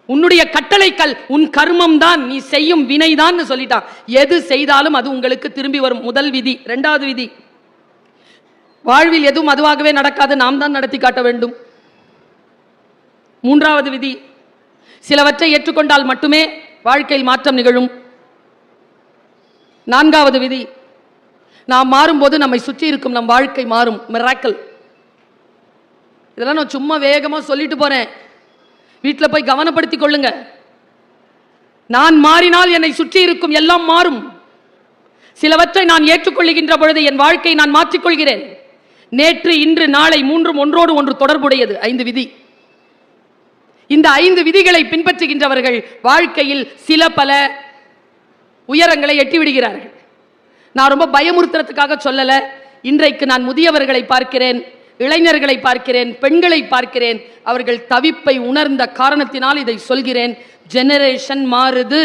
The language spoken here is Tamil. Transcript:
உன்னுடைய கட்டளைக்கல் உன் கர்மம் தான், நீ செய்யும் வினைதான் சொல்லிட்டான். எது செய்தாலும் அது உங்களுக்கு திரும்பி வரும். முதல் விதி. இரண்டாவது விதி, வாழ்வில் எதுவும் அதுவாகவே நடக்காது, நாம் தான் நடத்தி காட்ட வேண்டும். மூன்றாவது விதி, சிலவற்றை ஏற்றுக்கொண்டால் மட்டுமே வாழ்க்கையில் மாற்றம் நிகழும். நான்காவது விதி, நாம் மாறும்போது நம்மை சுற்றி இருக்கும் நம் வாழ்க்கை மாறும். மிராக்கிள். இதெல்லாம் நான் சும்மா வேகமா சொல்லிட்டு போறேன், வீட்டில் போய் கவனப்படுத்திக் கொள்ளுங்க. நான் மாறினால் என்னை சுற்றி இருக்கும் எல்லாம் மாறும். சிலவற்றை நான் ஏற்றுக்கொள்ளுகின்ற பொழுது என் வாழ்க்கை நான் மாற்றிக்கொள்கிறேன். நேற்று, இன்று, நாளை மூன்றும் ஒன்றோடு ஒன்று தொடர்புடையது. 5 விதி. இந்த 5 விதிகளை பின்பற்றுகின்றவர்கள் வாழ்க்கையில் சில பல உயரங்களை எட்டிவிடுகிறார்கள். நான் ரொம்ப பயமுறுத்துறதுக்காக சொல்லல. இன்றைக்கு நான் முதியவர்களை பார்க்கிறேன், இளைஞர்களை பார்க்கிறேன், பெண்களை பார்க்கிறேன். அவர்கள் தவிப்பை உணர்ந்த காரணத்தினால் இதை சொல்கிறேன். ஜெனரேஷன் மாறுது.